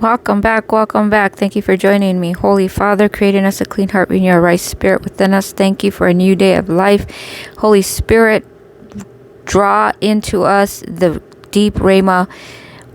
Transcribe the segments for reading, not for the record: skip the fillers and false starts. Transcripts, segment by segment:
Welcome back, welcome back. Thank you for joining me. Holy Father, create in us a clean heart, renew a right spirit within us. Thank you for a new day of life. Holy Spirit, draw into us the deep Rhema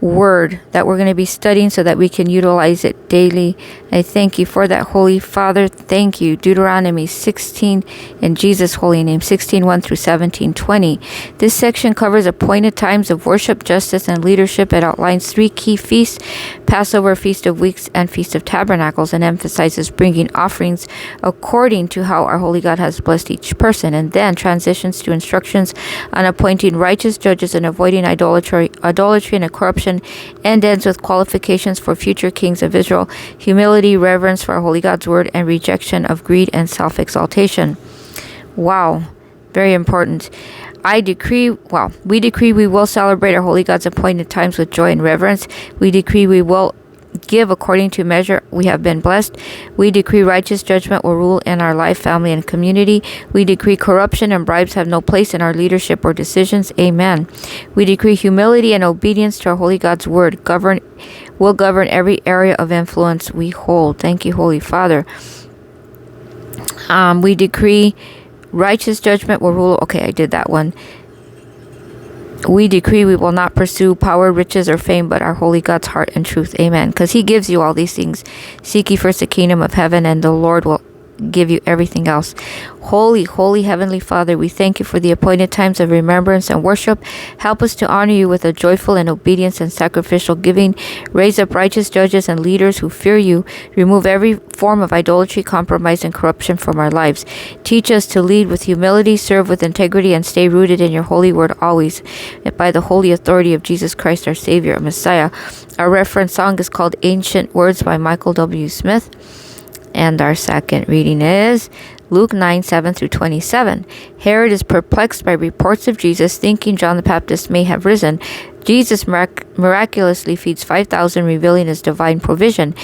word that we're going to be studying so that we can utilize it daily. I thank you for that, Holy Father. Thank you. Deuteronomy 16, in Jesus' holy name, 16:1 through 17:20. This section covers appointed times of worship, justice, and leadership. It outlines 3 key feasts: Passover, Feast of Weeks, and Feast of Tabernacles, and emphasizes bringing offerings according to how our holy God has blessed each person, and then transitions to instructions on appointing righteous judges and avoiding idolatry and corruption, and ends with qualifications for future kings of Israel: humility, reverence for our holy God's word, and rejection of greed and self-exaltation. Wow, very important. We decree we will celebrate our holy God's appointed times with joy and reverence. We decree we will give according to measure we have been blessed. We decree righteous judgment will rule in our life, family, and community. We decree corruption and bribes have no place in our leadership or decisions. Amen. We decree humility and obedience to our holy God's word will govern every area of influence we hold. Thank you, Holy Father. We decree righteous judgment will rule. Okay, I did that one. We decree we will not pursue power, riches, or fame, but our holy God's heart and truth. Amen. Because he gives you all these things. Seek ye first the kingdom of heaven, and the Lord will give you everything else. Holy, holy Heavenly Father, we thank you for the appointed times of remembrance and worship. Help us to honor you with a joyful and obedience and sacrificial giving. Raise up righteous judges and leaders who fear you. Remove every form of idolatry, compromise, and corruption from our lives. Teach us to lead with humility, serve with integrity, and stay rooted in your holy word always, by the holy authority of Jesus Christ, our Savior and Messiah. Our reference song is called Ancient Words by Michael W. Smith. And our second reading is Luke 9:7 through 27. Herod is perplexed by reports of Jesus, thinking John the Baptist may have risen. Jesus miraculously feeds 5,000, revealing his divine provision.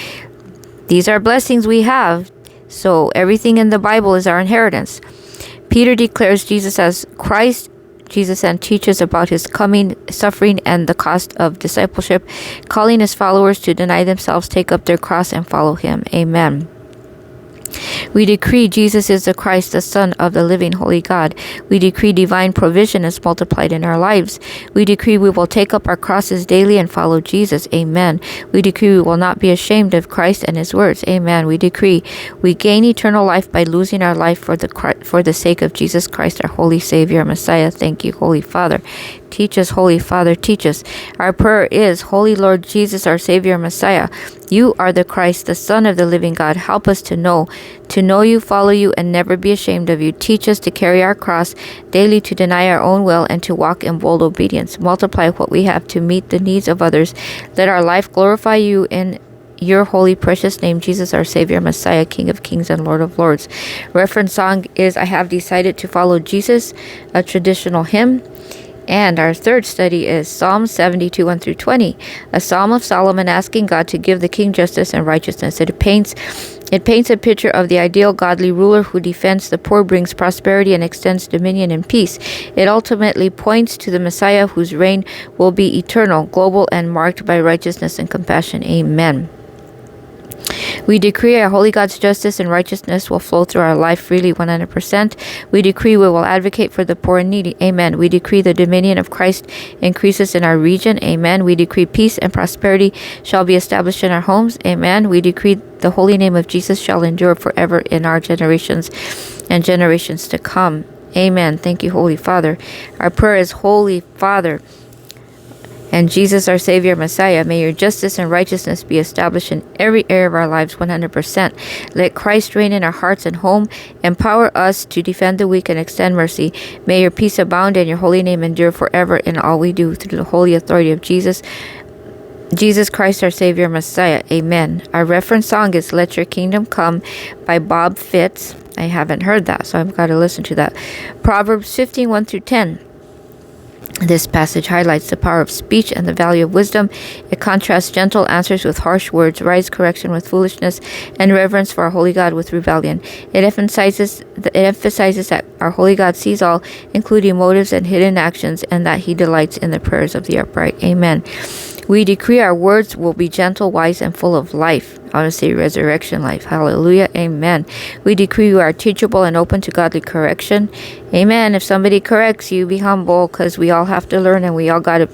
These are blessings we have, so everything in the Bible is our inheritance. Peter declares Jesus as Christ. Jesus and teaches about his coming, suffering, and the cost of discipleship, calling his followers to deny themselves, take up their cross, and follow him. Amen. We decree Jesus is the Christ, the Son of the living holy God. We decree divine provision is multiplied in our lives. We decree we will take up our crosses daily and follow Jesus. Amen. We decree we will not be ashamed of Christ and his words. Amen. We decree we gain eternal life by losing our life for the sake of Jesus Christ, our holy Savior, Messiah. Thank you, Holy Father. Teach us, Holy Father, teach us. Our prayer is, Holy Lord Jesus, our Savior, Messiah, you are the Christ, the Son of the living God. Help us to know you, follow you, and never be ashamed of you. Teach us to carry our cross daily, to deny our own will, and to walk in bold obedience. Multiply what we have to meet the needs of others. Let our life glorify you in your holy, precious name, Jesus, our Savior, Messiah, King of kings and Lord of lords. Reference song is I Have Decided to Follow Jesus, a traditional hymn. And our third study is Psalm 72, 1 through 20, a psalm of Solomon asking God to give the king justice and righteousness. It paints a picture of the ideal godly ruler who defends the poor, brings prosperity, and extends dominion and peace. It ultimately points to the Messiah whose reign will be eternal, global, and marked by righteousness and compassion. Amen. We decree our holy God's justice and righteousness will flow through our life freely 100%. We decree we will advocate for the poor and needy. Amen. We decree the dominion of Christ increases in our region. Amen. We decree peace and prosperity shall be established in our homes. Amen. We decree the holy name of Jesus shall endure forever in our generations and generations to come. Amen. Thank you, Holy Father. Our prayer is, Holy Father, and Jesus, our Savior, Messiah, may your justice and righteousness be established in every area of our lives 100%. Let Christ reign in our hearts and home. Empower us to defend the weak and extend mercy. May your peace abound and your holy name endure forever in all we do through the holy authority of Jesus Christ, our Savior, Messiah. Amen. Our reference song is Let Your Kingdom Come by Bob Fitts. I haven't heard that, so I've got to listen to that. Proverbs 15, 1 through 10. This passage highlights the power of speech and the value of wisdom. It contrasts gentle answers with harsh words, wise correction with foolishness, and reverence for our holy God with rebellion. It emphasizes that our holy God sees all, including motives and hidden actions, and that he delights in the prayers of the upright. Amen. We decree our words will be gentle, wise, and full of life. I want to say resurrection life. Hallelujah. Amen. We decree you are teachable and open to godly correction. Amen. If somebody corrects you, be humble, because we all have to learn and we all got to,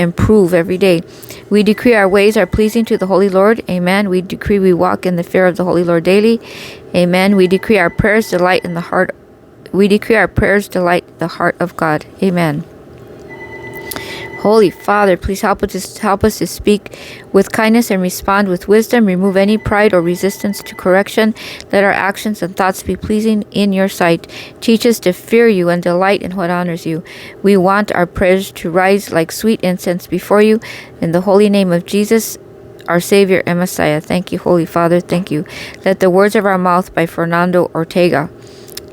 improve every day. We decree our ways are pleasing to the Holy Lord. Amen. We decree we walk in the fear of the Holy Lord daily. Amen. We decree our prayers delight in the heart. We decree our prayers delight the heart of God. Amen. Holy Father, please help us to speak with kindness and respond with wisdom. Remove any pride or resistance to correction. Let our actions and thoughts be pleasing in your sight. Teach us to fear you and delight in what honors you. We want our prayers to rise like sweet incense before you. In the holy name of Jesus, our Savior and Messiah. Thank you, Holy Father. Thank you. Let the words of our mouth by Fernando Ortega.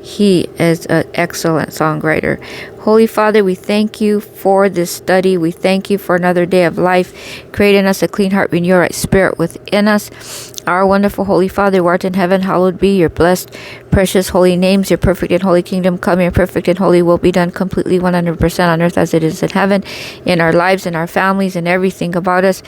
He is an excellent songwriter. Holy Father, we thank you for this study. We thank you for another day of life. Create in us a clean heart, renew your right spirit within us. Our wonderful Holy Father, who art in heaven, hallowed be your blessed, precious, holy names. Your perfect and holy kingdom come. Your perfect and holy will be done completely 100% on earth as it is in heaven, in our lives, in our families, and everything about us.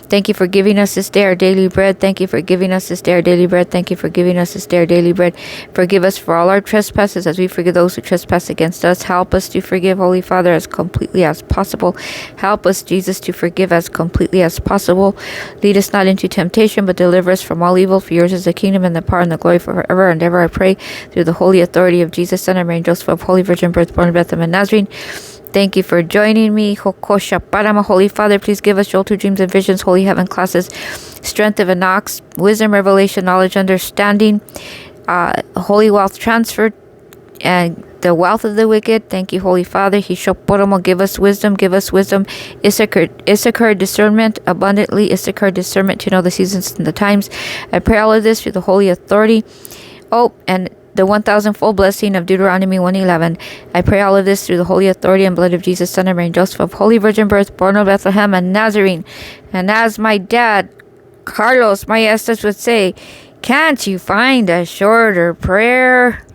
Thank you for giving us this day our daily bread. Thank you for giving us this day our daily bread. Thank you for giving us this day our daily bread. Forgive us for all our trespasses as we forgive those who trespass against us. Help us to forgive, Holy Father, as completely as possible. Help us, Jesus, to forgive as completely as possible. Lead us not into temptation, but deliver us from all evil. For yours is the kingdom and the power and the glory forever and ever. I pray through the holy authority of Jesus, Son of Mary, and Joseph, of Holy Virgin Birth, born in Bethlehem and Nazarene. Thank you for joining me. Hokosha Parama. Holy Father, please give us Joel 2 dreams and visions, holy heaven classes, strength of an ox, wisdom, revelation, knowledge, understanding, holy wealth transfer, and the wealth of the wicked. Thank you, Holy Father. Hishoporomo, give us wisdom, give us wisdom. Issachar discernment, abundantly Issachar discernment to know the seasons and the times. I pray all of this through the holy authority. Oh, and the 1,000-fold blessing of Deuteronomy 1:11. I pray all of this through the holy authority and blood of Jesus, Son of Mary, and Joseph, of Holy Virgin Birth, born of Bethlehem and Nazarene. And as my dad, Carlos Maestas, would say, can't you find a shorter prayer?